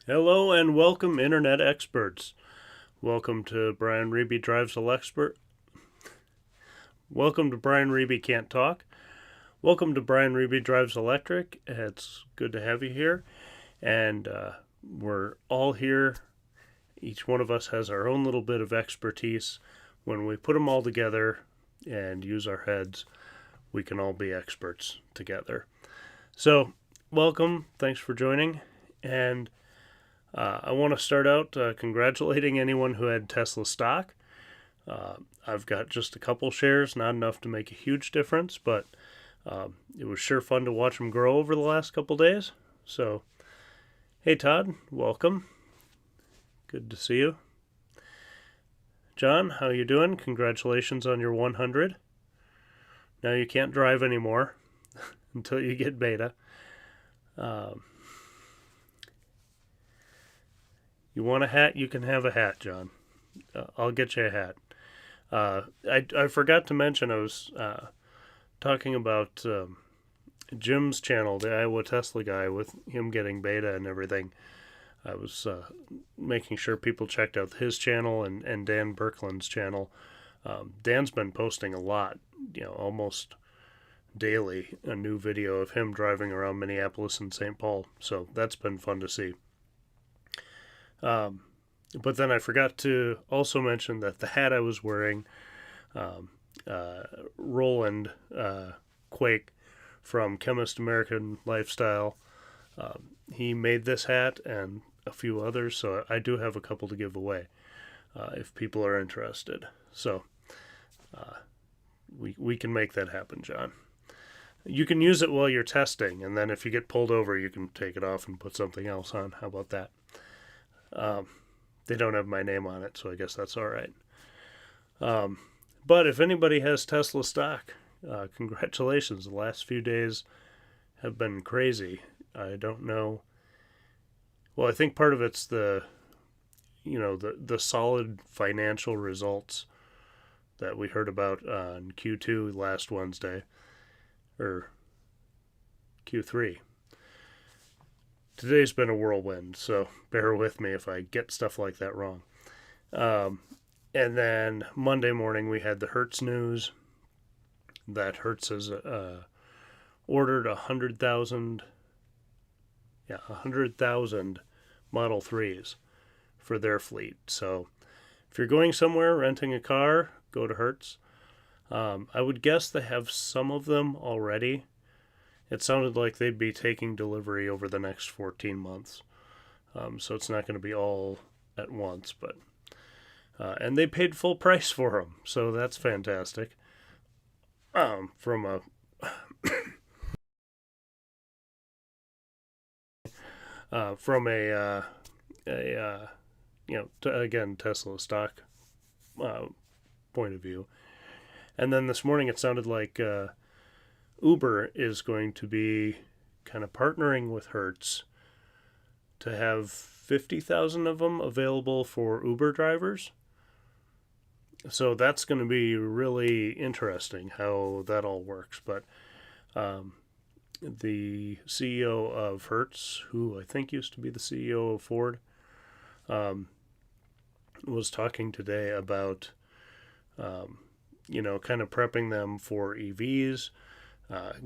Hello and welcome, Internet experts. Welcome to Brian Reby Drives Expert. Welcome to Brian Reby Can't Talk. Welcome to Brian Reby Drives Electric. It's good to have you here. And we're all here. Each one of us has our own little bit of expertise. When we put them all together and use our heads, we can all be experts together. So, welcome. Thanks for joining. And I want to start out congratulating anyone who had Tesla stock. I've got just a couple shares, not enough to make a huge difference, but it was sure fun to watch them grow over the last couple days. So, hey Todd, welcome. Good to see you. John, how you doing? Congratulations on your 100. Now you can't drive anymore until you get beta. You want a hat? You can have a hat, John. I'll get you a hat. I forgot to mention I was talking about Jim's channel, the Iowa Tesla guy, with him getting beta and everything. I was making sure people checked out his channel and Dan Berkland's channel. Dan's been posting a lot, almost daily, a new video of him driving around Minneapolis and St. Paul. So that's been fun to see. But then I forgot to also mention that the hat I was wearing, Roland Quake from Chemist American Lifestyle, he made this hat and a few others, so I do have a couple to give away if people are interested. So we can make that happen, John. You can use it while you're testing, and then if you get pulled over, you can take it off and put something else on. How about that? They don't have my name on it, so I guess that's all right. But if anybody has Tesla stock, congratulations. The last few days have been crazy. I don't know. Well, I think part of it's the solid financial results that we heard about on Q2 last Wednesday, or Q3. Today's been a whirlwind, so bear with me if I get stuff like that wrong. And then Monday morning we had the Hertz news that Hertz has ordered 100,000 Model 3s for their fleet. So if you're going somewhere, renting a car, go to Hertz. I would guess they have some of them already. It sounded like they'd be taking delivery over the next 14 months. So it's not going to be all at once, but and they paid full price for them, so that's fantastic. From a again, Tesla stock point of view. And then this morning it sounded like Uber is going to be kind of partnering with Hertz to have 50,000 of them available for Uber drivers. So that's going to be really interesting how that all works. But the CEO of Hertz, who I think used to be the CEO of Ford, was talking today about, kind of prepping them for EVs,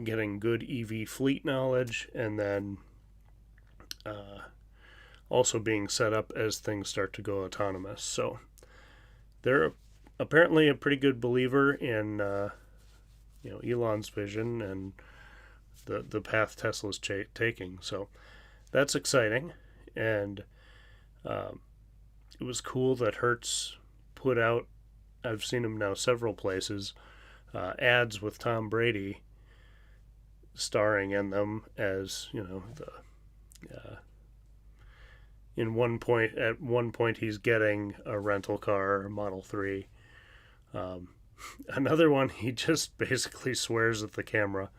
getting good EV fleet knowledge, and then also being set up as things start to go autonomous. So they're apparently a pretty good believer in Elon's vision and the path Tesla's taking. So that's exciting, and it was cool that Hertz put out. I've seen them now several places, ads with Tom Brady starring in them as at one point he's getting a rental car, a Model 3. Another one, he just basically swears at the camera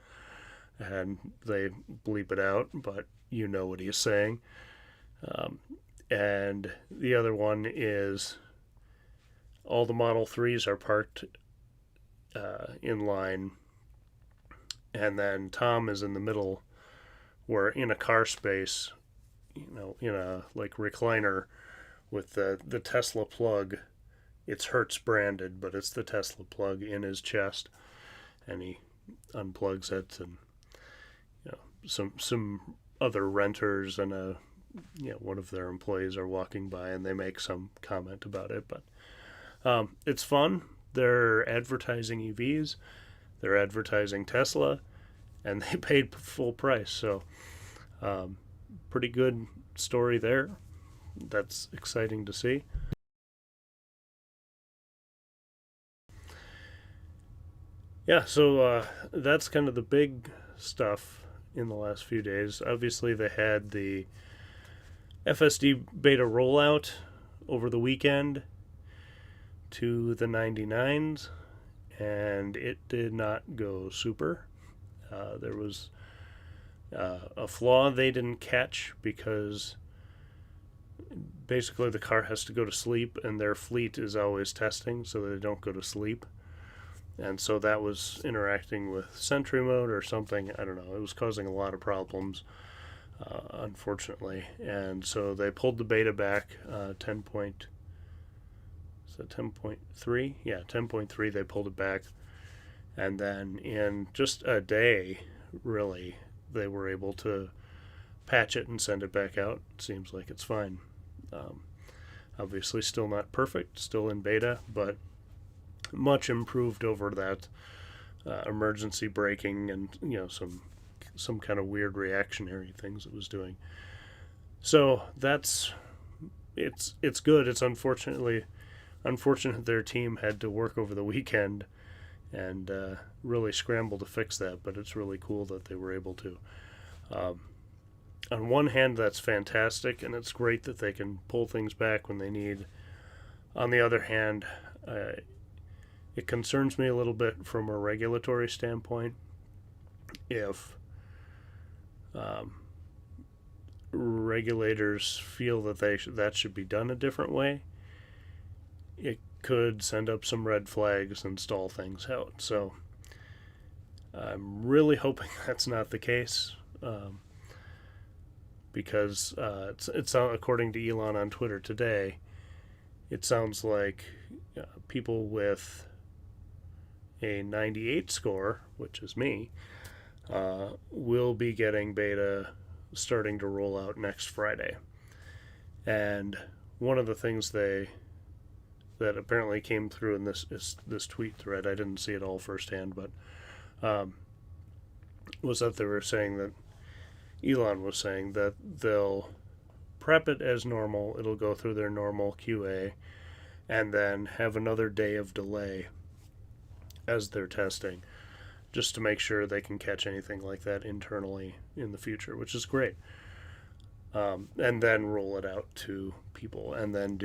and they bleep it out, but you know what he's saying. And the other one is all the Model 3s are parked in line, and then Tom is in the middle, where in a car space in a like recliner with the Tesla plug. It's Hertz branded, but it's the Tesla plug in his chest, and he unplugs it, and some other renters and one of their employees are walking by, and they make some comment about it. But it's fun. They're advertising EVs, they're advertising Tesla, and they paid full price. So pretty good story there. That's exciting to see. Yeah, so that's kind of the big stuff in the last few days. Obviously, they had the FSD beta rollout over the weekend to the 99s, and it did not go super. There was a flaw they didn't catch because basically the car has to go to sleep, and their fleet is always testing so they don't go to sleep. And so that was interacting with Sentry mode or something. I don't know. It was causing a lot of problems, unfortunately. And so they pulled the beta back. 10.3? Yeah, 10.3. They pulled it back. And then in just a day, really, they were able to patch it and send it back out. It seems like it's fine. Obviously, still not perfect, still in beta, but much improved over that emergency braking and some kind of weird reactionary things it was doing. So it's good. It's unfortunate their team had to work over the weekend and really scramble to fix that, but it's really cool that they were able to. On one hand, that's fantastic, and it's great that they can pull things back when they need. On the other hand, it concerns me a little bit from a regulatory standpoint if regulators feel that that should be done a different way. It could send up some red flags and stall things out. So I'm really hoping that's not the case, because it's according to Elon on Twitter today, it sounds like people with a 98 score, which is me, will be getting beta starting to roll out next Friday. And one of the things that apparently came through in this tweet thread, I didn't see it all firsthand, but was that they were saying that Elon was saying that they'll prep it as normal, it'll go through their normal QA, and then have another day of delay as they're testing, just to make sure they can catch anything like that internally in the future, which is great. And then roll it out to people, and then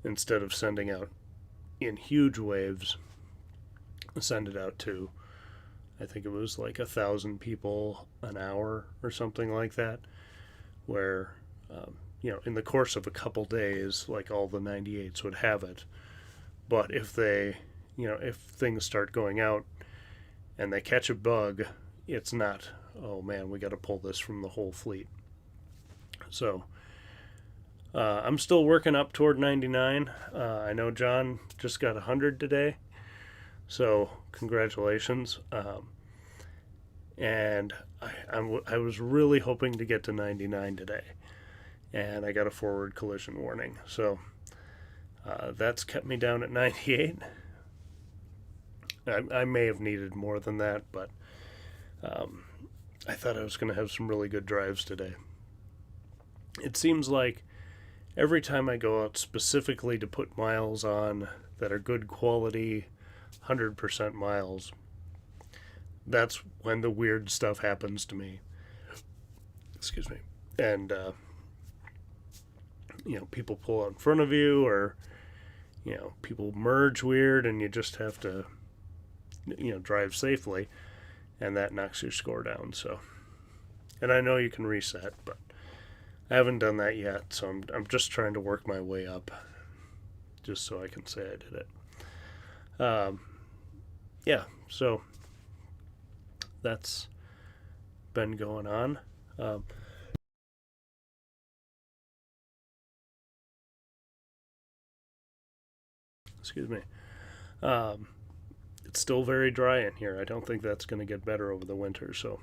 instead of sending out in huge waves, send it out to, I think it was like 1,000 people an hour or something like that, where in the course of a couple days, like all the 98s would have it. But if if things start going out and they catch a bug, it's not, oh man, we got to pull this from the whole fleet. So I'm still working up toward 99. I know John just got 100 today, so congratulations. And I was really hoping to get to 99 today, and I got a forward collision warning. So that's kept me down at 98. I may have needed more than that, but I thought I was going to have some really good drives today. It seems like every time I go out specifically to put miles on that are good quality, 100% miles, that's when the weird stuff happens to me. Excuse me. And, people pull out in front of you, or, people merge weird, and you just have to, drive safely, and that knocks your score down. So, and I know you can reset, but I haven't done that yet, so I'm just trying to work my way up, just so I can say I did it. Yeah, so that's been going on. Excuse me. It's still very dry in here. I don't think that's going to get better over the winter, so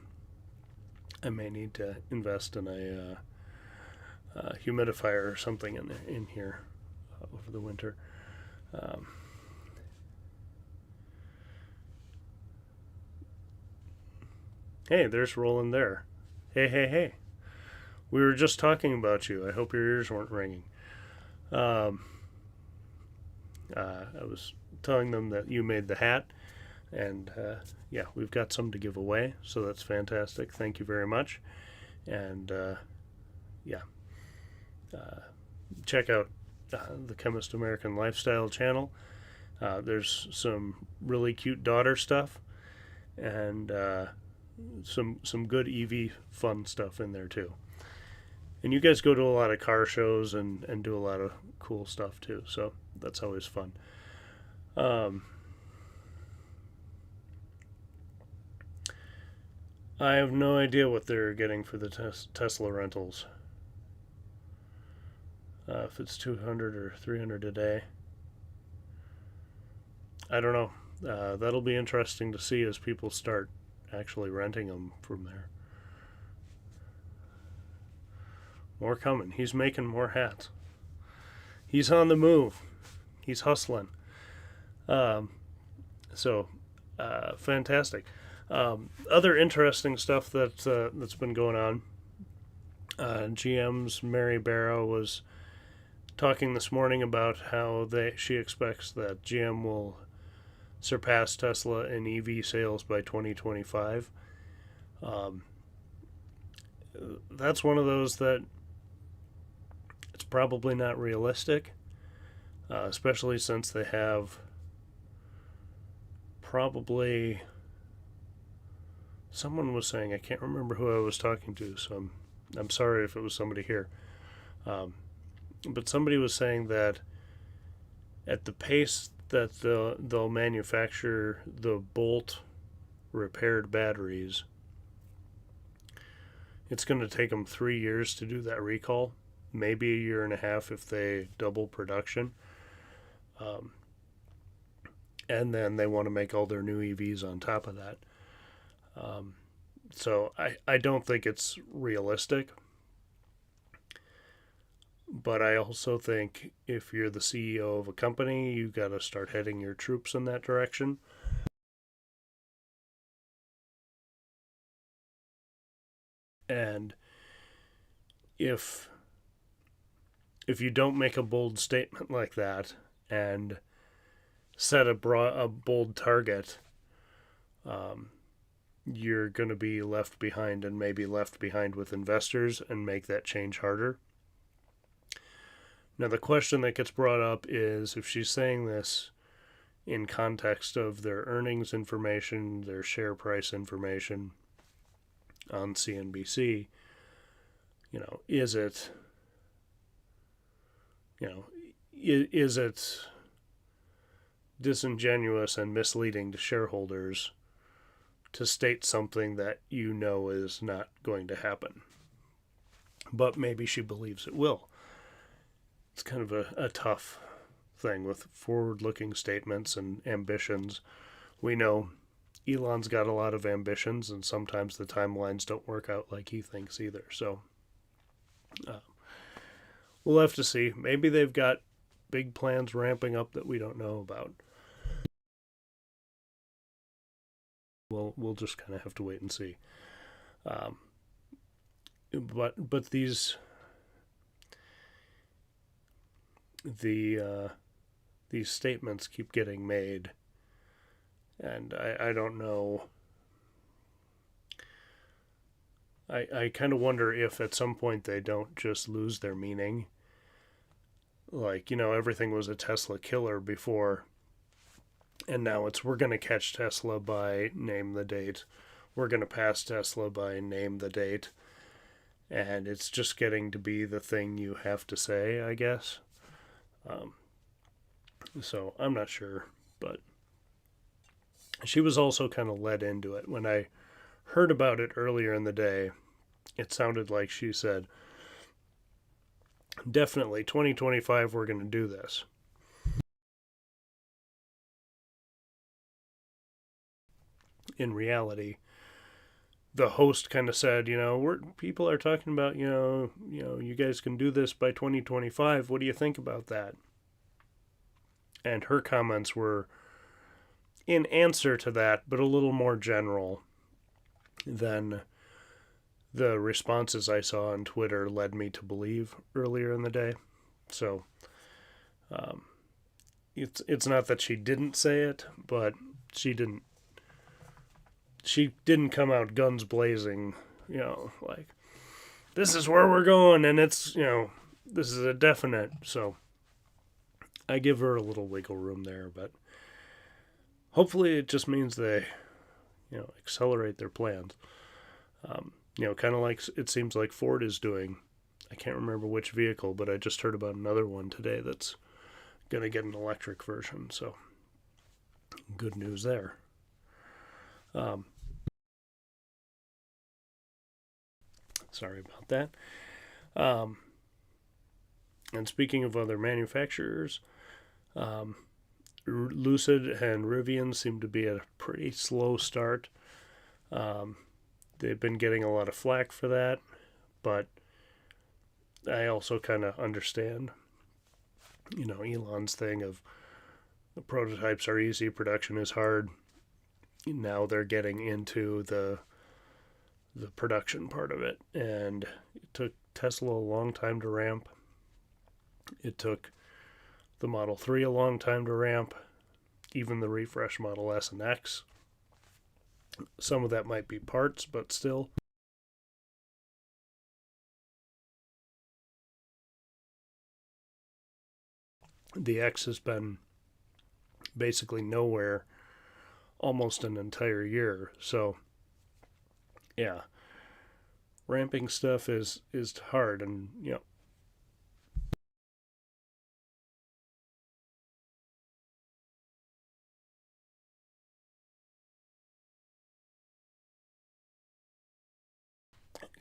I may need to invest in a humidifier or something in here over the winter. Hey, there's Roland there. Hey, hey, hey. We were just talking about you. I hope your ears weren't ringing. I was telling them that you made the hat, and yeah, we've got some to give away, so that's fantastic. Thank you very much. And yeah, check out the Chemist American Lifestyle channel. There's some really cute daughter stuff, and some good EV fun stuff in there too. And you guys go to a lot of car shows and do a lot of cool stuff too, so that's always fun. I have no idea what they're getting for the Tesla rentals. If it's 200 or 300 a day. I don't know. That'll be interesting to see as people start actually renting them from there. More coming. He's making more hats. He's on the move. He's hustling. So, fantastic. Other interesting stuff that's been going on. GM's Mary Barrow was talking this morning about how she expects that GM will surpass Tesla in EV sales by 2025. That's one of those that it's probably not realistic, especially since they have probably, someone was saying, I can't remember who I was talking to, so I'm sorry if it was somebody here, but somebody was saying that at the pace that they'll manufacture the Bolt repaired batteries, it's going to take them 3 years to do that recall, maybe a year and a half if they double production. And then they want to make all their new EVs on top of that. So I don't think it's realistic. But I also think if you're the CEO of a company, you got to start heading your troops in that direction. And if you don't make a bold statement like that and set a bold target, you're going to be left behind, and maybe left behind with investors, and make that change harder. Now, the question that gets brought up is if she's saying this in context of their earnings information, their share price information on CNBC, is it, is it disingenuous and misleading to shareholders to state something that is not going to happen? But maybe she believes it will. It's kind of a tough thing with forward-looking statements and ambitions. We know Elon's got a lot of ambitions, and sometimes the timelines don't work out like he thinks either. So we'll have to see. Maybe they've got big plans ramping up that we don't know about. We'll just kind of have to wait and see. But these statements keep getting made, and I don't know. I kind of wonder if at some point they don't just lose their meaning. Like, everything was a Tesla killer before, and now it's we're going to catch Tesla by name the date. We're going to pass Tesla by name the date. And it's just getting to be the thing you have to say, I guess. So I'm not sure, but she was also kind of led into it. When I heard about it earlier in the day, it sounded like she said, definitely 2025 we're going to do this. in reality, the host kind of said, people are talking about, you guys can do this by 2025. What do you think about that? And her comments were in answer to that, but a little more general than the responses I saw on Twitter led me to believe earlier in the day. So it's not that she didn't say it, but she didn't come out guns blazing, like, this is where we're going, and it's, this is a definite. So I give her a little wiggle room there, but hopefully it just means they, accelerate their plans. Kind of like it seems like Ford is doing. I can't remember which vehicle, but I just heard about another one today that's going to get an electric version. So good news there. Sorry about that. And speaking of other manufacturers, Lucid and Rivian seem to be at a pretty slow start. They've been getting a lot of flack for that, but I also kind of understand, Elon's thing of the prototypes are easy, production is hard. Now they're getting into the production part of it, and it took Tesla a long time to ramp. It took the Model 3 a long time to ramp, even the refresh Model S and X. Some of that might be parts, but still. The X has been basically nowhere almost an entire year. So, yeah, ramping stuff is hard, and,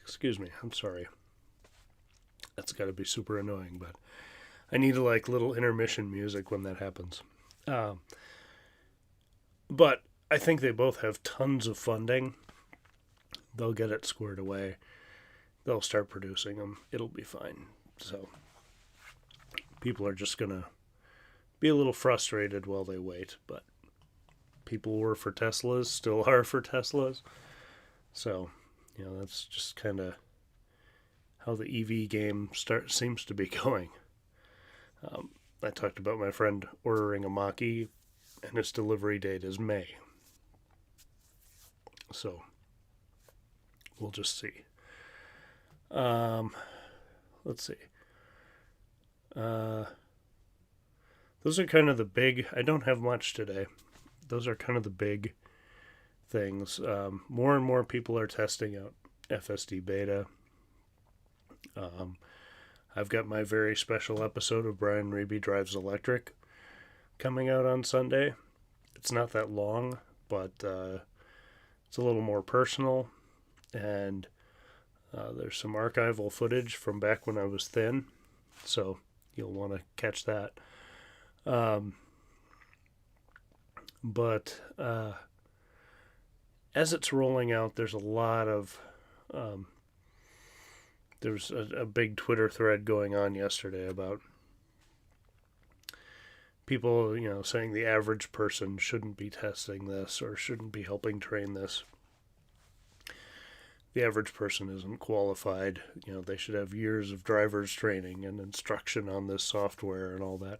excuse me, I'm sorry. That's got to be super annoying, but I need little intermission music when that happens. But I think they both have tons of funding. They'll get it squared away. They'll start producing them. It'll be fine. So people are just going to be a little frustrated while they wait, but people were for Teslas, still are for Teslas. So, that's just kind of how the EV game seems to be going. I talked about my friend ordering a Mach-E, and its delivery date is May. So, we'll just see. Let's see. Those are kind of the big... I don't have much today. Those are kind of the big things. More and more people are testing out FSD beta. I've got my very special episode of Brian Reeby Drives Electric coming out on Sunday. It's not that long, but it's a little more personal, and there's some archival footage from back when I was thin, so you'll want to catch that. But as it's rolling out, there's a lot of... There's a big Twitter thread going on yesterday about people, saying the average person shouldn't be testing this or shouldn't be helping train this. The average person isn't qualified. They should have years of driver's training and instruction on this software and all that.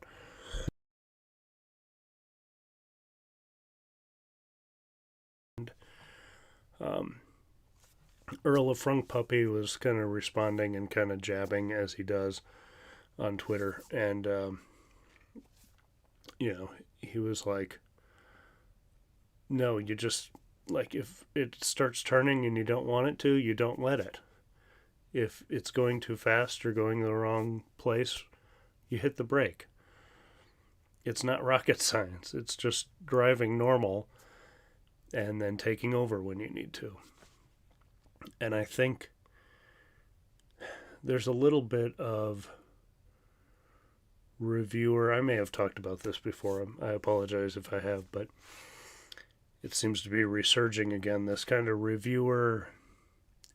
Earl of Frunkpuppy was kind of responding and kind of jabbing as he does on Twitter, and he was like, no, you just, if it starts turning and you don't want it to, you don't let it. If it's going too fast or going the wrong place, you hit the brake. It's not rocket science. It's just driving normal and then taking over when you need to. And I think there's a little bit of reviewer... I may have talked about this before. I apologize if I have, but it seems to be resurging again, this kind of reviewer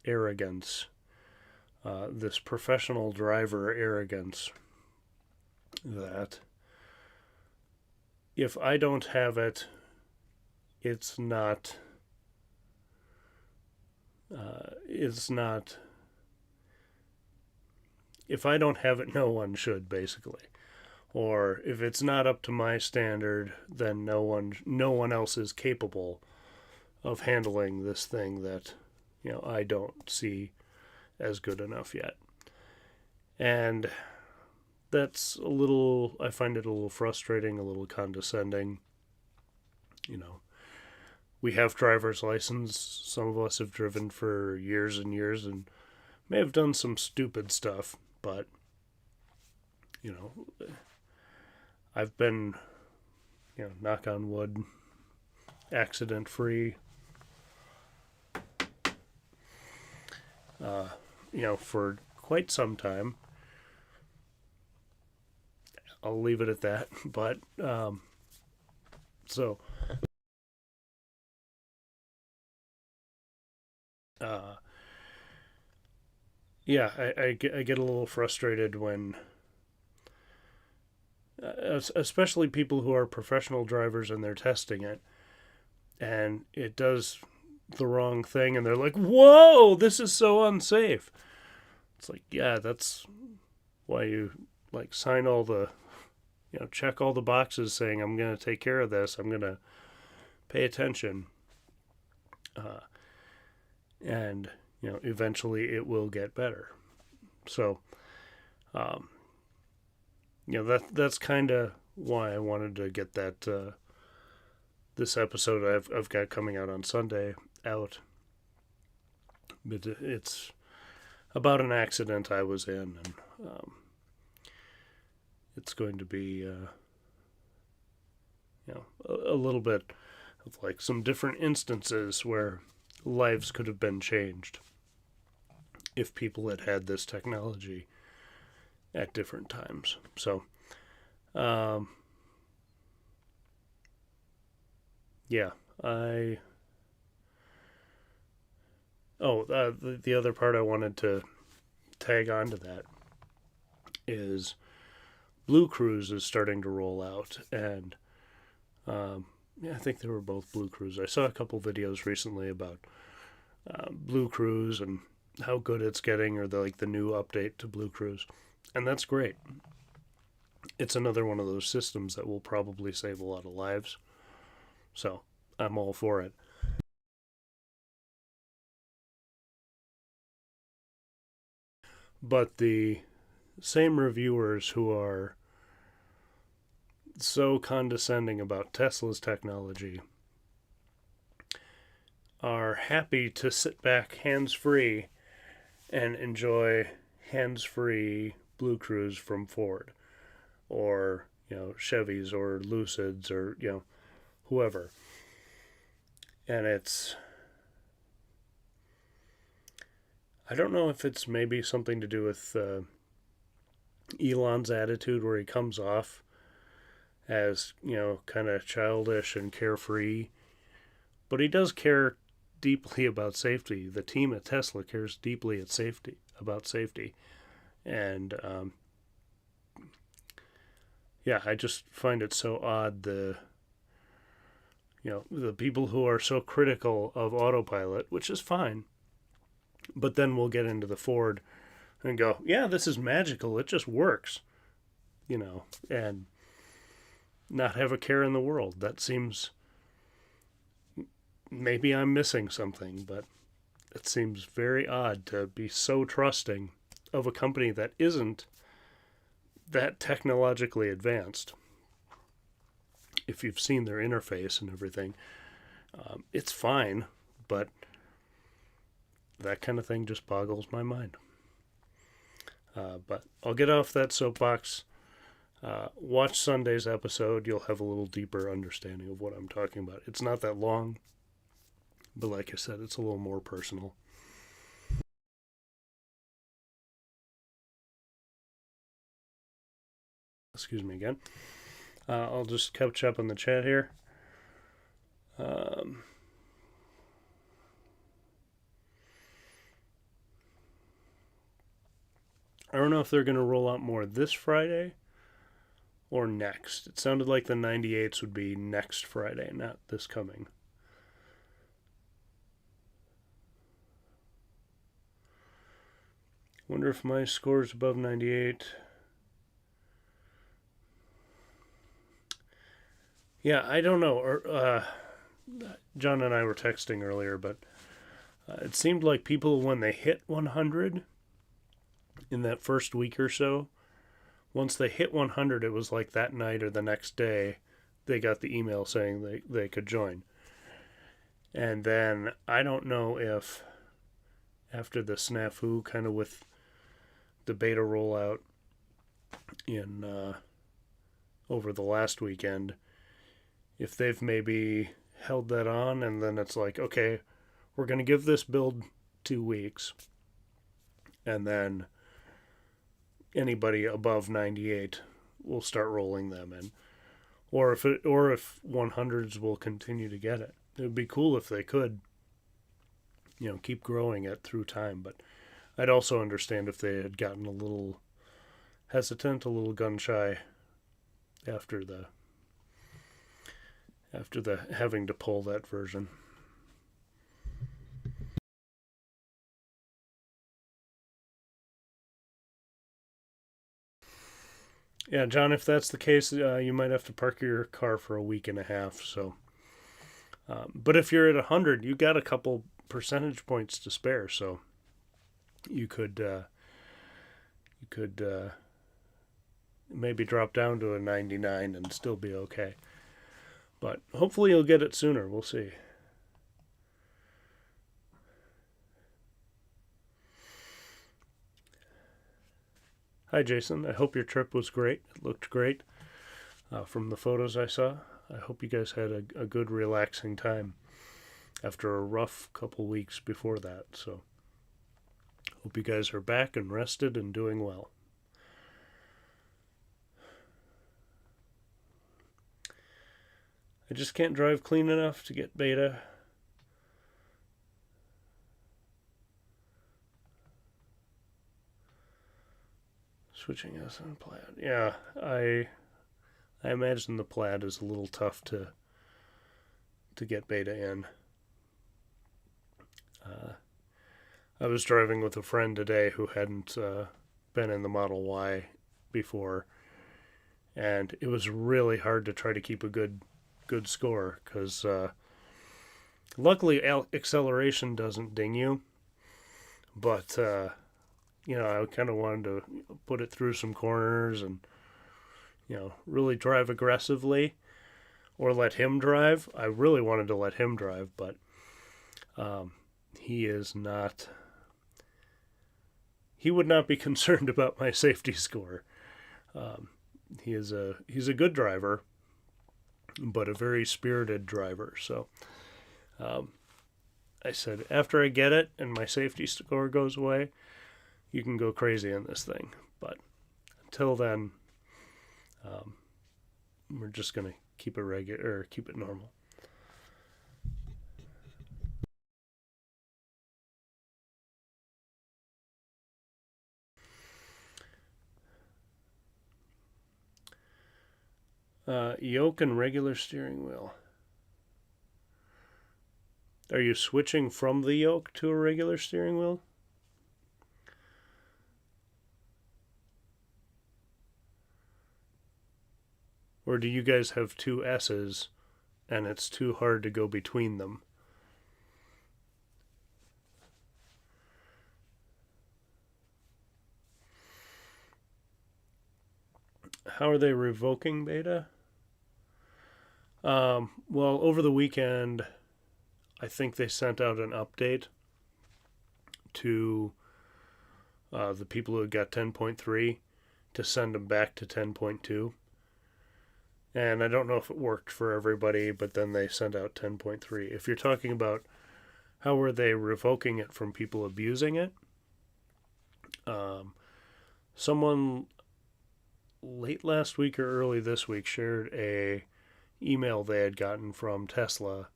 arrogance, this professional driver arrogance, that if I don't have it, it's not if I don't have it, no one should, basically. Or if it's not up to my standard, then no one else is capable of handling this thing that, I don't see as good enough yet. And I find it a little frustrating, a little condescending. We have driver's license. Some of us have driven for years and years and may have done some stupid stuff, but I've been, knock on wood, accident free, for quite some time. I'll leave it at that. But, so, yeah, I get a little frustrated when, especially people who are professional drivers and they're testing it, and it does the wrong thing, and they're like, "Whoa, this is so unsafe." It's like, yeah, that's why you sign all the, check all the boxes saying I'm going to take care of this. I'm going to pay attention, and eventually it will get better. So, that's kind of why I wanted to get that this episode I've got coming out on Sunday out. But it's about an accident I was in, and it's going to be a little bit of some different instances where lives could have been changed if people had had this technology at different times. So, yeah, the other part I wanted to tag on to that is Blue Cruise is starting to roll out, and I think they were both Blue Cruise. I saw a couple videos recently about Blue Cruise and how good it's getting, or the new update to Blue Cruise, and that's great. It's another one of those systems that will probably save a lot of lives, so I'm all for it. But the same reviewers who are so condescending about Tesla's technology are happy to sit back hands-free and enjoy hands-free Blue Cruise from Ford, or Chevys, or Lucids, or whoever. And I don't know if it's maybe something to do with Elon's attitude, where he comes off as kind of childish and carefree, but he does care deeply about safety. The team at Tesla cares deeply about safety, and yeah, I just find it so odd, the people who are so critical of autopilot, which is fine, but then we'll get into the Ford and go, yeah, this is magical, it just works, and not have a care in the world. That seems, maybe I'm missing something, but it seems very odd to be so trusting of a company that isn't that technologically advanced. If you've seen their interface and everything, it's fine, but that kind of thing just boggles my mind. But I'll get off that soapbox. Watch Sunday's episode. You'll have a little deeper understanding of what I'm talking about. It's not that long, but like I said, it's a little more personal. Excuse me again. I'll just catch up on the chat here. Um, I don't know if they're going to roll out more this Friday or next. It sounded like the 98s would be next Friday, not this coming. Wonder if my score is above 98. Yeah, I don't know. John and I were texting earlier, but it seemed like people, when they hit 100 in that first week or so, once they hit 100, it was like that night or the next day, they got the email saying they could join. And then I don't know if after the snafu, kind of with the beta rollout in over the last weekend, if they've maybe held that on, and then it's like, okay, we're going to give this build 2 weeks, and then anybody above 98 will start rolling them in, or if 100s will continue to get it. It would be cool if they could, keep growing it through time. But I'd also understand if they had gotten a little hesitant, a little gun shy after the having to pull that version. Yeah, John, if that's the case, you might have to park your car for a week and a half. So, but if you're at 100, you got a couple percentage points to spare. So, you could maybe drop down to a 99 and still be okay. But hopefully you'll get it sooner. We'll see. Hi, Jason. I hope your trip was great. It looked great from the photos I saw. I hope you guys had a good, relaxing time after a rough couple weeks before that. So, hope you guys are back and rested and doing well. I just can't drive clean enough to get beta. Switching S on Plaid. Yeah, I imagine the Plaid is a little tough to get beta in. I was driving with a friend today who hadn't been in the Model Y before, and it was really hard to try to keep a good score because luckily acceleration doesn't ding you, but I kind of wanted to put it through some corners and really drive aggressively, or let him drive. I really wanted to let him drive, but he is not. He would not be concerned about my safety score. He's a good driver, but a very spirited driver. So I said, after I get it and my safety score goes away, you can go crazy in this thing. But until then, we're just gonna keep it regular or keep it normal. Yoke and regular steering wheel. Are you switching from the yoke to a regular steering wheel? Or do you guys have two S's and it's too hard to go between them? How are they revoking beta? Well, over the weekend, I think they sent out an update to the people who got 10.3 to send them back to 10.2. And I don't know if it worked for everybody, but then they sent out 10.3. If you're talking about how were they revoking it from people abusing it, someone late last week or early this week shared a email they had gotten from Tesla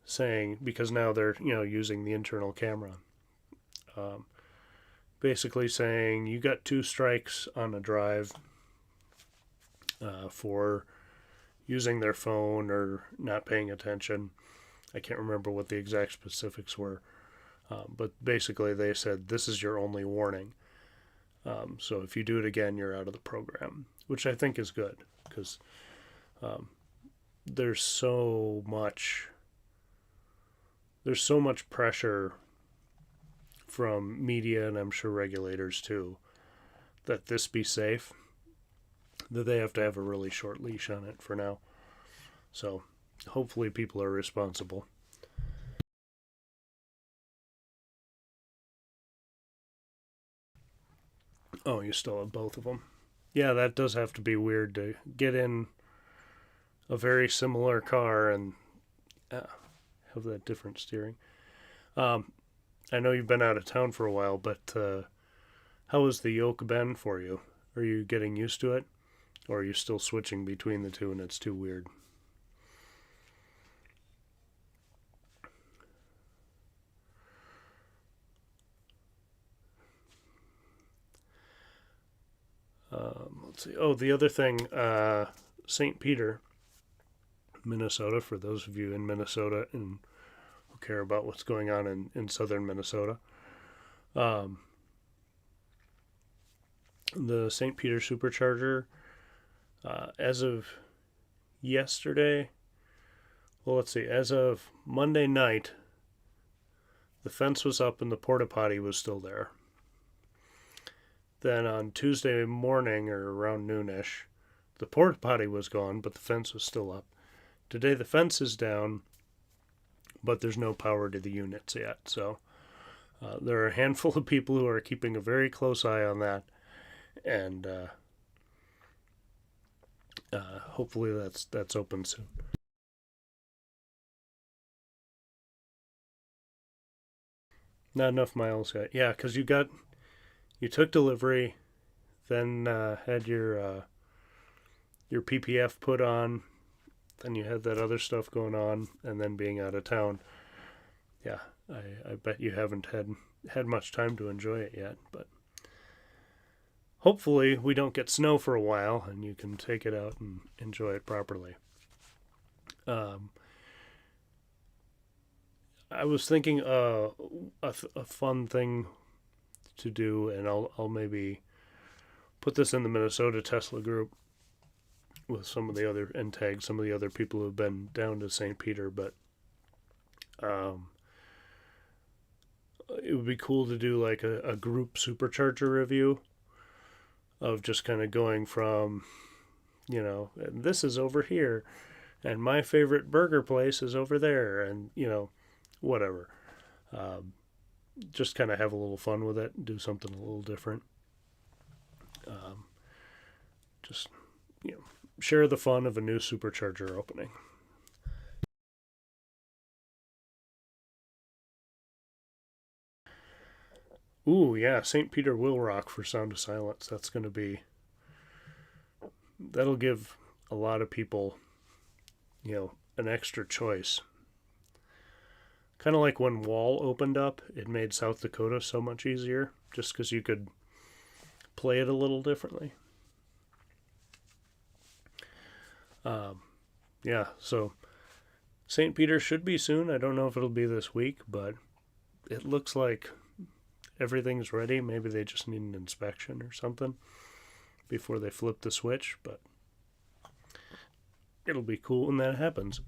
saying, because now they're, using the internal camera, um, basically saying you got 2 strikes on a drive for using their phone or not paying attention. I can't remember what the exact specifics were, but basically they said this is your only warning. So if you do it again, you're out of the program, which I think is good, because there's so much pressure from media, and I'm sure regulators too, that this be safe, that they have to have a really short leash on it for now. So hopefully people are responsible. Oh, you still have both of them. Yeah, that does have to be weird to get in a very similar car and have that different steering. Um, I know you've been out of town for a while, but how has the yoke been for you? Are you getting used to it? Or are you still switching between the two and it's too weird? Let's see. Oh, the other thing, St. Peter, Minnesota, for those of you in Minnesota and who care about what's going on in southern Minnesota. The St. Peter Supercharger, as of yesterday, well, let's see, as of Monday night, the fence was up and the porta potty was still there. Then on Tuesday morning, or around noonish, the porta potty was gone, but the fence was still up. Today the fence is down, but there's no power to the units yet. So there are a handful of people who are keeping a very close eye on that, and hopefully that's open soon. Not enough miles yet. Yeah, because you took delivery, then had your PPF put on, then you had that other stuff going on, and then being out of town. Yeah, I bet you haven't had much time to enjoy it yet, but hopefully we don't get snow for a while and you can take it out and enjoy it properly. I was thinking a fun thing to do, and I'll maybe put this in the Minnesota Tesla group with some of the other, and tag some of the other people who have been down to St. Peter, but it would be cool to do like a group supercharger review of just kind of going from, this is over here, and my favorite burger place is over there, and whatever. Just kind of have a little fun with it, do something a little different. Just share the fun of a new supercharger opening. Ooh, yeah, St. Peter will rock for Sound of Silence. That'll give a lot of people, an extra choice. Kind of like when Wall opened up, it made South Dakota so much easier, just because you could play it a little differently. Yeah, so St. Peter should be soon. I don't know if it'll be this week, but it looks like everything's ready. Maybe they just need an inspection or something before they flip the switch, but it'll be cool when that happens.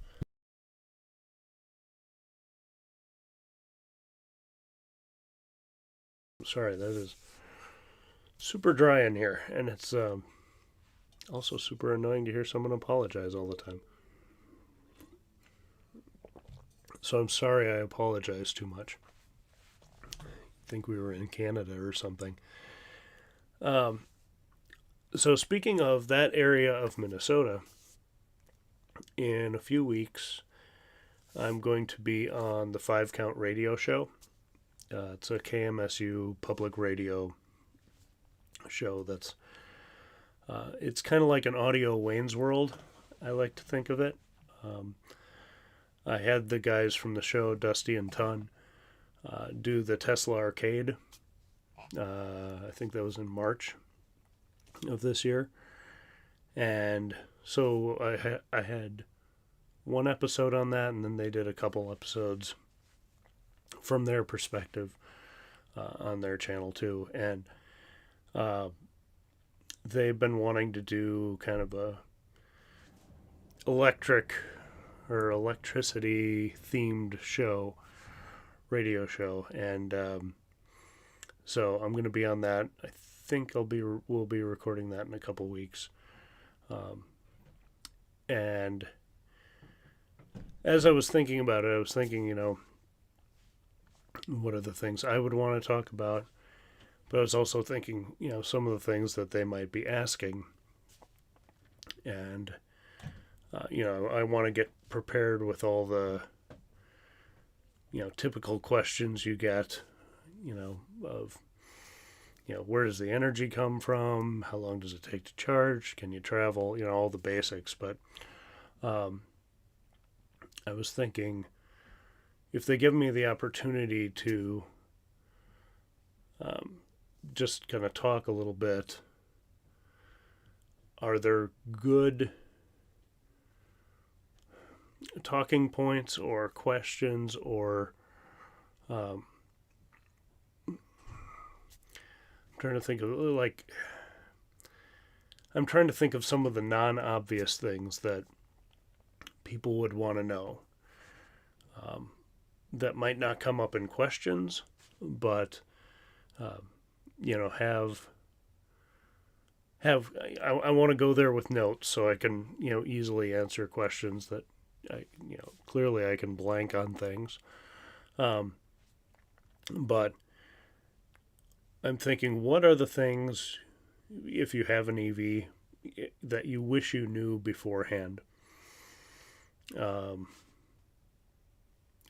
Sorry, that is super dry in here, and it's also super annoying to hear someone apologize all the time. So I'm sorry I apologize too much. I think we were in Canada or something. So speaking of that area of Minnesota, in a few weeks, I'm going to be on the 5 Count radio show. It's a KMSU public radio show that's it's kind of like an audio Wayne's World, I like to think of it. I had the guys from the show, Dusty and Ton, do the Tesla Arcade. I think that was in March of this year. And so I had one episode on that, and then they did a couple episodes from their perspective on their channel too. And they've been wanting to do kind of a electricity themed radio show, and so I'm going to be on that. I think we'll be recording that in a couple weeks. And as I was thinking about it, I was thinking, what are the things I would want to talk about? But I was also thinking, some of the things that they might be asking. And, I want to get prepared with all the, typical questions you get, of, where does the energy come from? How long does it take to charge? Can you travel? All the basics. But I was thinking, if they give me the opportunity to just kind of talk a little bit, are there good talking points or questions or I'm trying to think of some of the non-obvious things that people would want to know, that might not come up in questions, but I want to go there with notes so I can easily answer questions that clearly I can blank on things, but I'm thinking, what are the things, if you have an EV, that you wish you knew beforehand?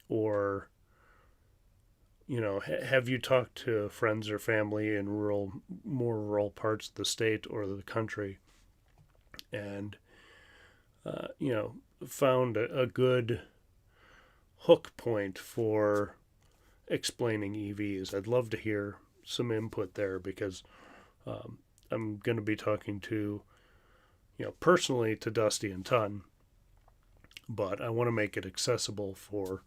Or, have you talked to friends or family in more rural parts of the state or the country, and, found a good hook point for explaining EVs? I'd love to hear some input there, because I'm going to be talking to, personally to Dusty and Ton, but I want to make it accessible for,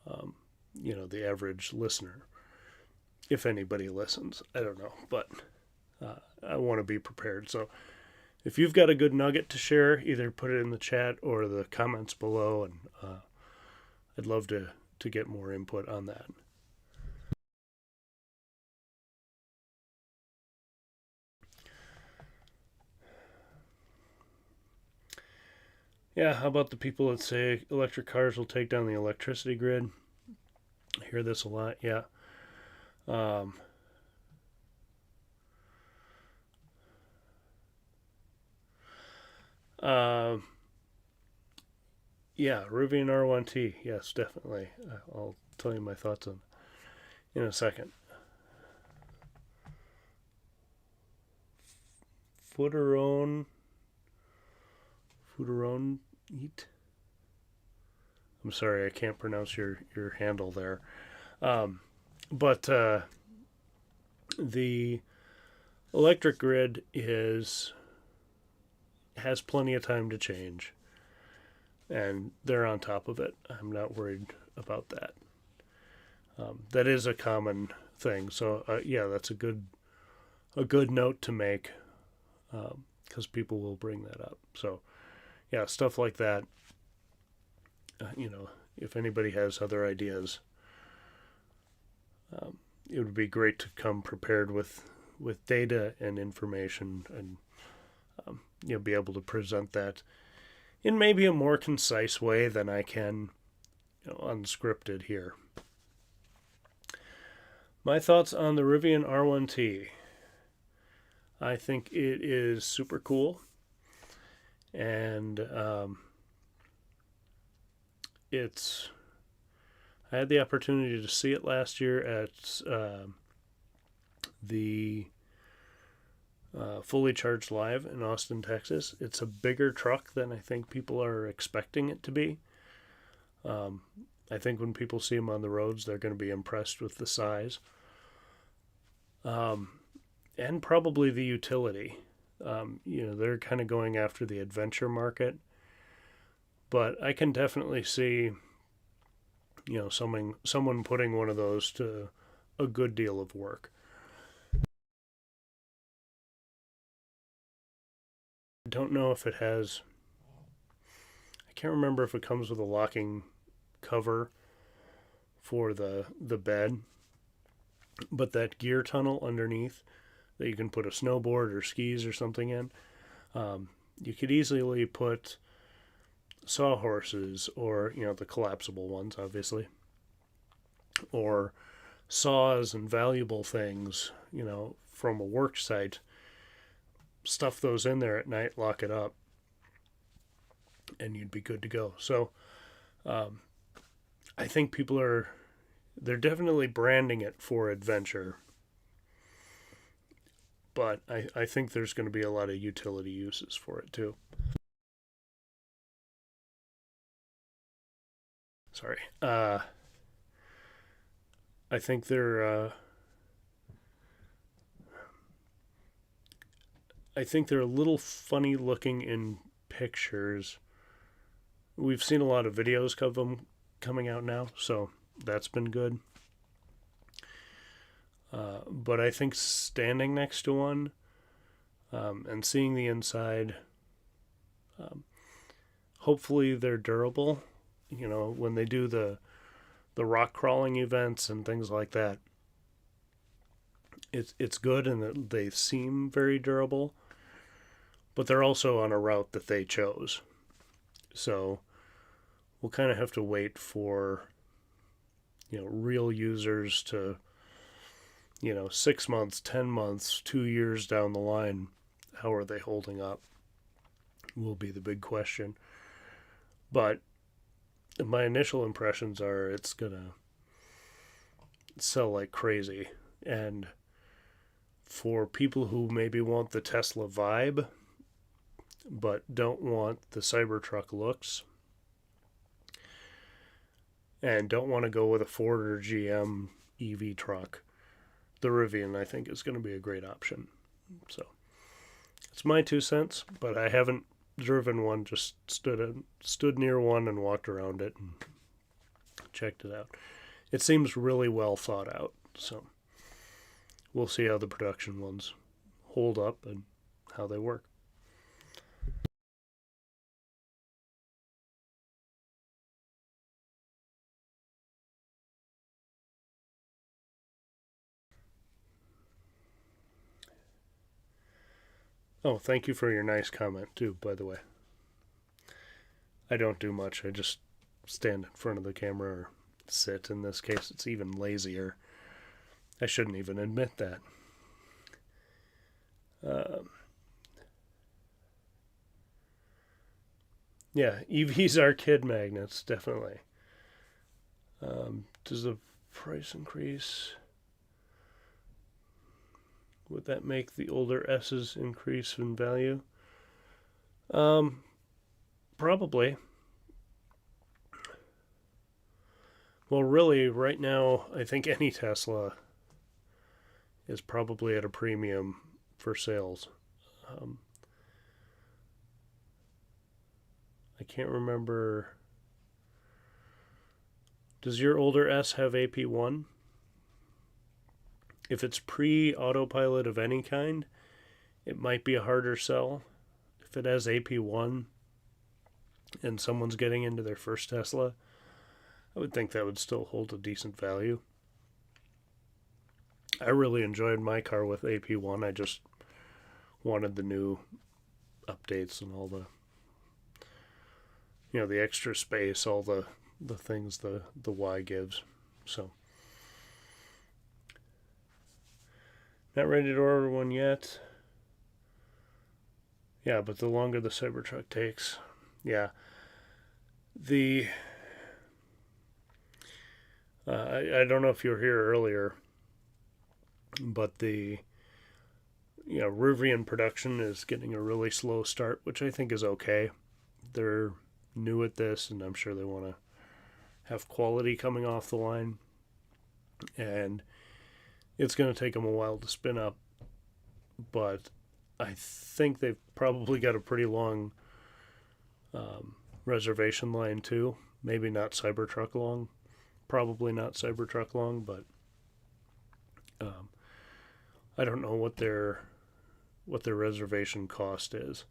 the average listener, if anybody listens. I don't know, but I want to be prepared. So if you've got a good nugget to share, either put it in the chat or the comments below, and I'd love to get more input on that. Yeah, how about the people that say electric cars will take down the electricity grid? I hear this a lot, yeah. Yeah, Rivian R1t, yes, definitely. I'll tell you my thoughts on in a second. Futuron Eat. I'm sorry, I can't pronounce your handle there. But the electric grid has plenty of time to change, and they're on top of it. I'm not worried about that. That is a common thing. So yeah, that's a good note to make, because people will bring that up. So yeah, stuff like that. If anybody has other ideas, it would be great to come prepared with data and information, and be able to present that in maybe a more concise way than I can unscripted here. My thoughts on the Rivian R1t. I think it is super cool, and I had the opportunity to see it last year at the Fully Charged Live in Austin, Texas. It's a bigger truck than I think people are expecting it to be. I think when people see them on the roads, they're going to be impressed with the size. And probably the utility. They're kind of going after the adventure market, but I can definitely see, someone putting one of those to a good deal of work. I don't know if it has. I can't remember if it comes with a locking cover for the bed, but that gear tunnel underneath that you can put a snowboard or skis or something in. You could easily put sawhorses, or the collapsible ones, obviously, or saws and valuable things, from a work site. Stuff those in there at night, lock it up, and you'd be good to go. So, I think they're definitely branding it for adventure, but I think there's going to be a lot of utility uses for it too. Sorry. I think they're a little funny looking in pictures. We've seen a lot of videos of them coming out now, so that's been good. But I think standing next to one, and seeing the inside, hopefully they're durable. When they do the rock crawling events and things like that, it's good, and they seem very durable. But they're also on a route that they chose, so we'll kind of have to wait for real users to 6 months, 10 months, 2 years down the line. How are they holding up will be the big question. But my initial impressions are it's gonna sell like crazy, and for people who maybe want the Tesla vibe but don't want the Cybertruck looks, and don't want to go with a Ford or GM EV truck, the Rivian, I think, is going to be a great option. So it's my 2 cents, but I haven't driven one. Just stood near one and walked around it and checked it out. It seems really well thought out, so we'll see how the production ones hold up and how they work. Oh, thank you for your nice comment too, by the way. I don't do much. I just stand in front of the camera, or sit. In this case, it's even lazier. I shouldn't even admit that. Yeah, EVs are kid magnets, definitely. Does the price increase? Would that make the older S's increase in value? Probably. Well, really, right now, I think any Tesla is probably at a premium for sales. I can't remember. Does your older S have AP1? If it's pre-autopilot of any kind, it might be a harder sell. If it has AP1 and someone's getting into their first Tesla, I would think that would still hold a decent value. I really enjoyed my car with AP1. I just wanted the new updates and all the the extra space, all the things the Y gives. So not ready to order one yet. Yeah, but the longer the Cybertruck takes, yeah. I don't know if you were here earlier, but the Rivian production is getting a really slow start, which I think is okay. They're new at this, and I'm sure they want to have quality coming off the line, and it's going to take them a while to spin up, but I think they've probably got a pretty long reservation line too. Maybe not Cybertruck long, probably not Cybertruck long, but I don't know what their reservation cost is.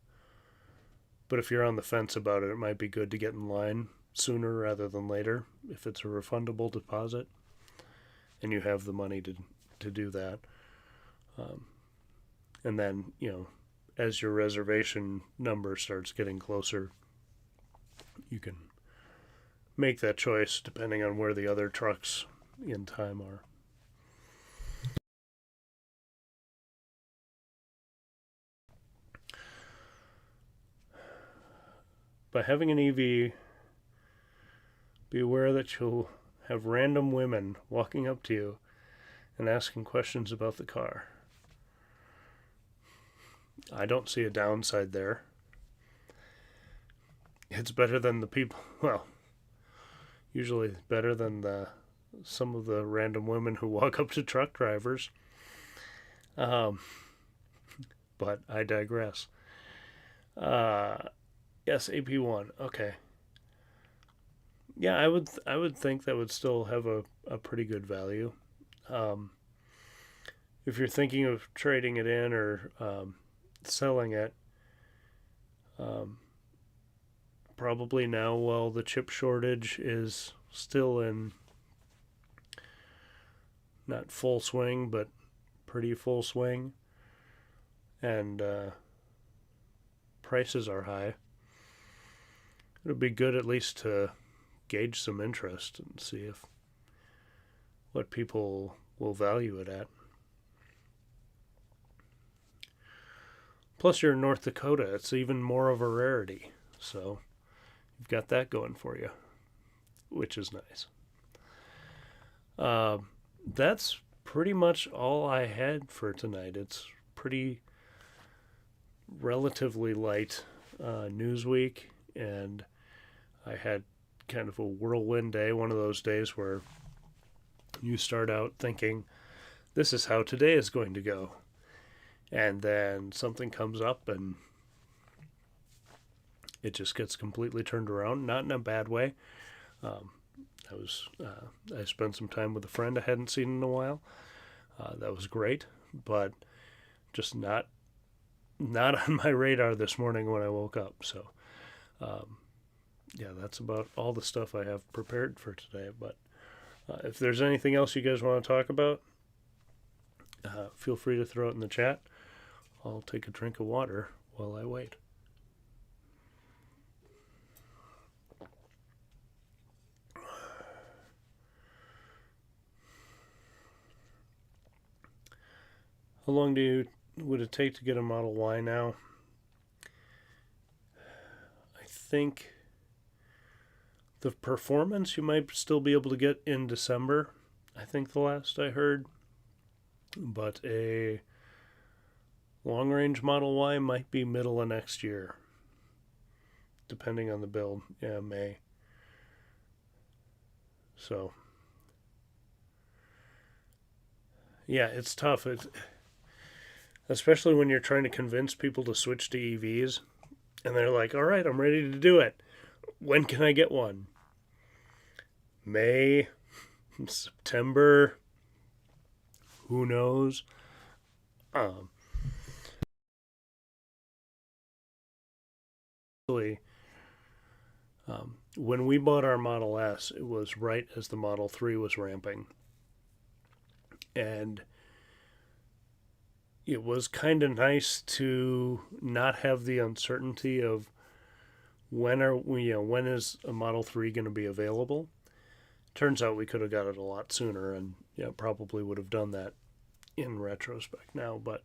But if you're on the fence about it, it might be good to get in line sooner rather than later if it's a refundable deposit and you have the money to do that. And then, as your reservation number starts getting closer, you can make that choice depending on where the other trucks in time are. By having an EV, be aware that you'll have random women walking up to you and asking questions about the car. I don't see a downside there. It's better than the people, well, usually better than some of the random women who walk up to truck drivers. But I digress. Yes, AP1. Okay. Yeah, I would think that would still have a pretty good value. If you're thinking of trading it in or selling it, probably now while the chip shortage is still in not full swing, but pretty full swing, and prices are high, it would be good at least to gauge some interest and see if what people will value it at. Plus, you're in North Dakota. It's even more of a rarity. So you've got that going for you, which is nice. That's pretty much all I had for tonight. It's pretty relatively light news week, and I had kind of a whirlwind day, one of those days where you start out thinking, this is how today is going to go. And then something comes up and it just gets completely turned around, not in a bad way. I spent some time with a friend I hadn't seen in a while. That was great, but just not on my radar this morning when I woke up. So, yeah, that's about all the stuff I have prepared for today. But if there's anything else you guys want to talk about, feel free to throw it in the chat. I'll take a drink of water while I wait. How long would it take to get a Model Y now? I think the performance you might still be able to get in December, I think the last I heard. But a long-range Model Y might be middle of next year, depending on the build. Yeah, May. So, yeah, it's tough. Especially when you're trying to convince people to switch to EVs, and they're like, all right, I'm ready to do it. When can I get one? May, September, who knows? When we bought our Model S, it was right as the Model 3 was ramping. And it was kind of nice to not have the uncertainty of when is a Model 3 going to be available. Turns out we could have got it a lot sooner, and probably would have done that in retrospect now. But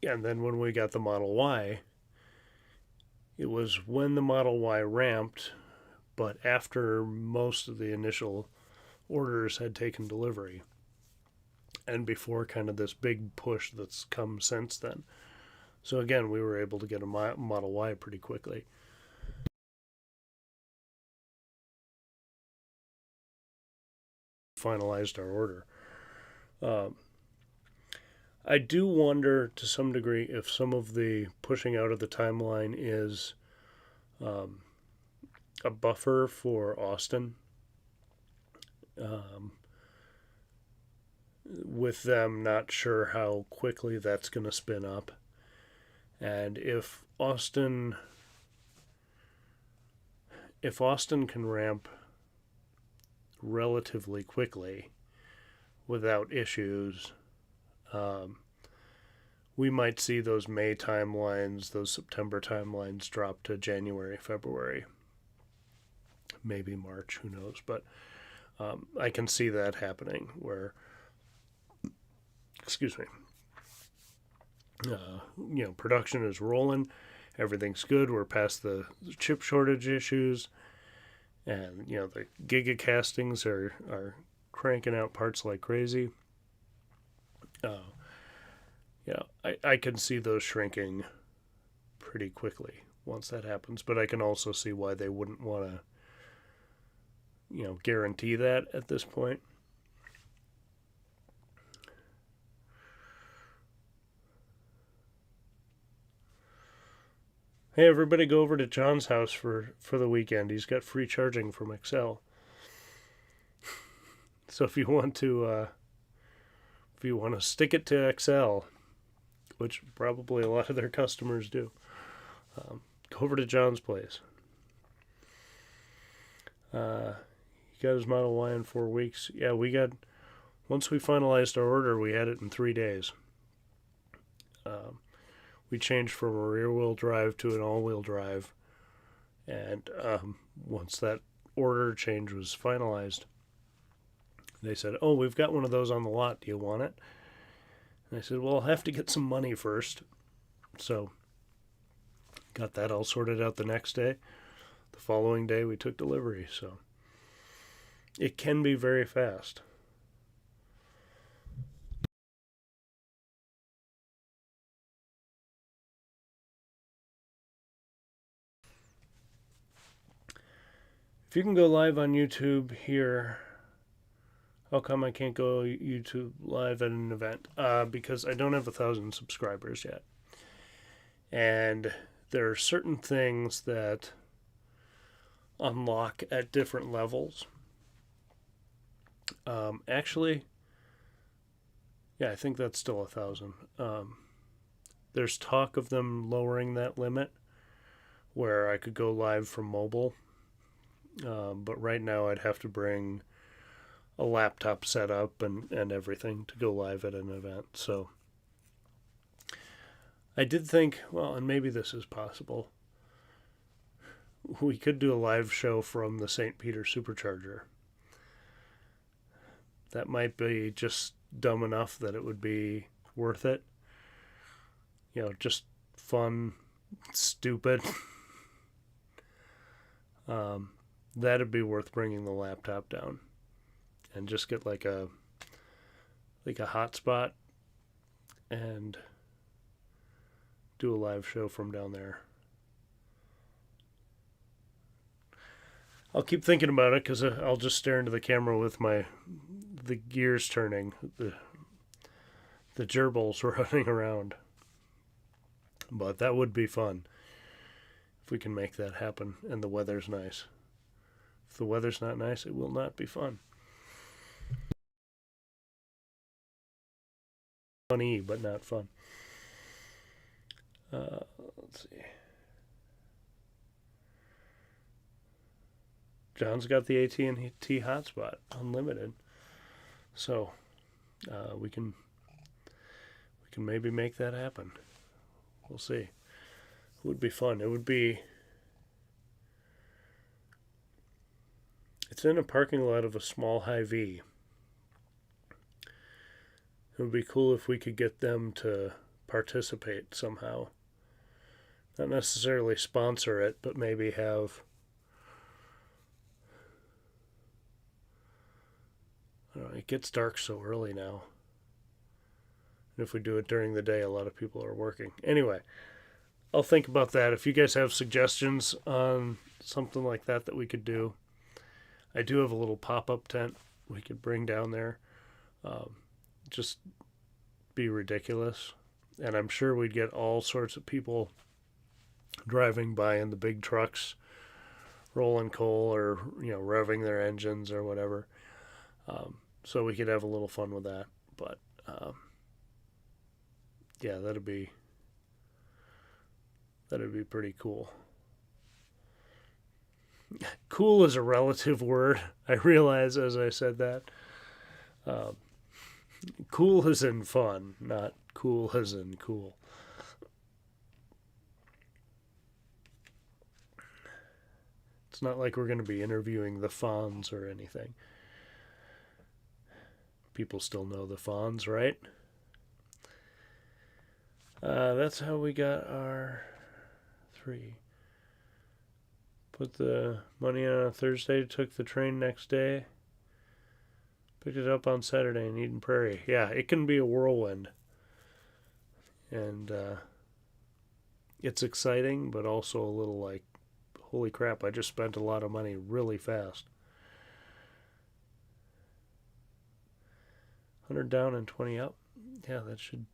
and then when we got the Model Y, it was when the Model Y ramped, but after most of the initial orders had taken delivery, and before kind of this big push that's come since then. So again, we were able to get a Model Y pretty quickly. Finalized our order. I do wonder to some degree if some of the pushing out of the timeline is a buffer for Austin, with them not sure how quickly that's going to spin up. And if Austin can ramp relatively quickly without issues, we might see those May timelines, those September timelines drop to January, February, maybe March, who knows. But I can see that happening where, excuse me, production is rolling, everything's good, we're past the chip shortage issues, and the giga castings are cranking out parts like crazy. I can see those shrinking pretty quickly once that happens, but I can also see why they wouldn't want to guarantee that at this point. Hey, everybody, go over to John's house for the weekend. He's got free charging from Excel. So if you want to stick it to Excel, which probably a lot of their customers do, go over to John's place. He got his Model Y in 4 weeks. Yeah, once we finalized our order, we had it in 3 days. We changed from a rear-wheel drive to an all-wheel drive, and once that order change was finalized, they said, "Oh, we've got one of those on the lot. Do you want it?" And I said, "Well, I'll have to get some money first." So got that all sorted out the next day. The following day, we took delivery. So it can be very fast. If you can go live on YouTube here, how come I can't go YouTube live at an event? Because I don't have 1,000 subscribers yet. And there are certain things that unlock at different levels. Actually, yeah, I think that's still 1,000. There's talk of them lowering that limit where I could go live from mobile. But right now I'd have to bring a laptop set up and everything to go live at an event. So I did think, well, and maybe this is possible, we could do a live show from the St. Peter Supercharger. That might be just dumb enough that it would be worth it. Just fun, stupid. That'd be worth bringing the laptop down and just get like a hotspot and do a live show from down there. I'll keep thinking about it because I'll just stare into the camera with the gears turning, the gerbils running around. But that would be fun if we can make that happen and the weather's nice. If the weather's not nice, it will not be fun. Funny, but not fun. Let's see. John's got the AT&T hotspot, unlimited. So we can maybe make that happen. We'll see. It would be fun. It's in a parking lot of a small Hy-Vee. It would be cool if we could get them to participate somehow. Not necessarily sponsor it, but maybe have, I don't know, it gets dark so early now. And if we do it during the day, a lot of people are working. Anyway, I'll think about that. If you guys have suggestions on something like that we could do, I do have a little pop-up tent we could bring down there. Just be ridiculous. And I'm sure we'd get all sorts of people driving by in the big trucks, rolling coal or, revving their engines or whatever. So we could have a little fun with that. But, yeah, that'd be pretty cool. Cool is a relative word. I realize as I said that. Cool as in fun, not cool as in cool. It's not like we're going to be interviewing the Fonz or anything. People still know the Fonz, right? That's how we got our 3. Put the money on a Thursday, took the train next day. Picked it up on Saturday in Eden Prairie. Yeah, it can be a whirlwind. And it's exciting, but also a little like, holy crap, I just spent a lot of money really fast. 100 down and 20 up. Yeah, that should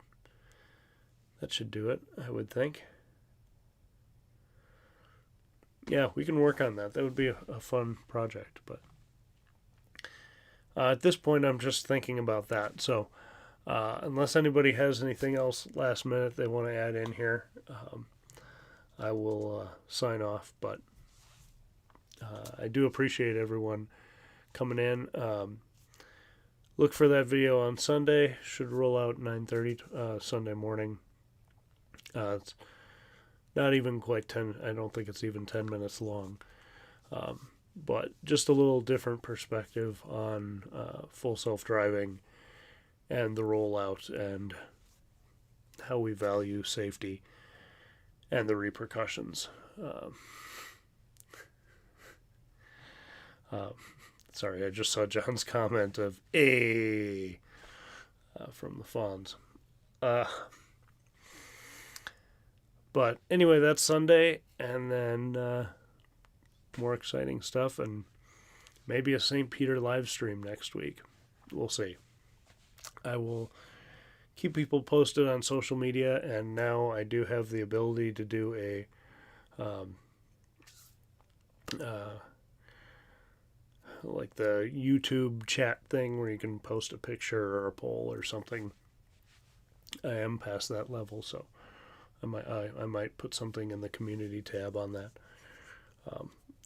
do it, I would think. Yeah, we can work on that. That would be a fun project, but at this point, I'm just thinking about that. So, unless anybody has anything else last minute they want to add in here, I will sign off. But I do appreciate everyone coming in. Look for that video on Sunday. Should roll out 9:30 Sunday morning. It's not even quite 10. I don't think it's even 10 minutes long. But just a little different perspective on full self-driving and the rollout and how we value safety and the repercussions. Sorry, I just saw John's comment of "a" from the Fonz. But anyway, that's Sunday, and then more exciting stuff, and maybe a St. Peter live stream next week. We'll see. I will keep people posted on social media, and now I do have the ability to do a like the YouTube chat thing where you can post a picture or a poll or something. I am past that level, so I might put something in the community tab on that.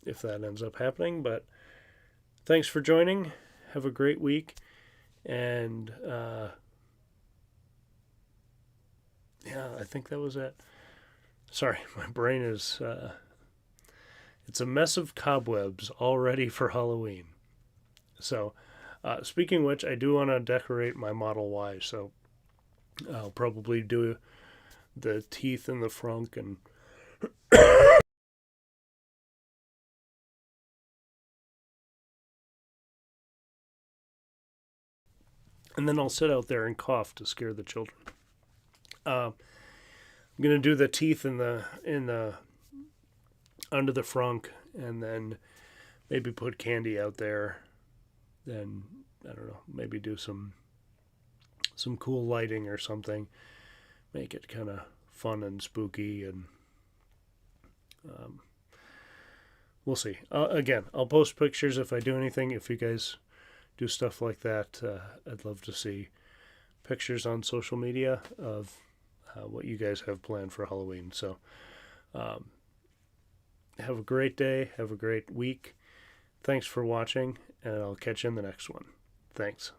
If that ends up happening. But thanks for joining. Have a great week. And yeah, I think that was it. Sorry, my brain is it's a mess of cobwebs all ready for Halloween. So speaking of which, I do want to decorate my Model Y, so I'll probably do the teeth in the frunk and then I'll sit out there and cough to scare the children. I'm gonna do the teeth in the under the frunk, and then maybe put candy out there. Then I don't know, maybe do some cool lighting or something. Make it kind of fun and spooky, and we'll see. Again, I'll post pictures if I do anything. If you guys do stuff like that, I'd love to see pictures on social media of what you guys have planned for Halloween. So have a great day. Have a great week. Thanks for watching, and I'll catch you in the next one. Thanks.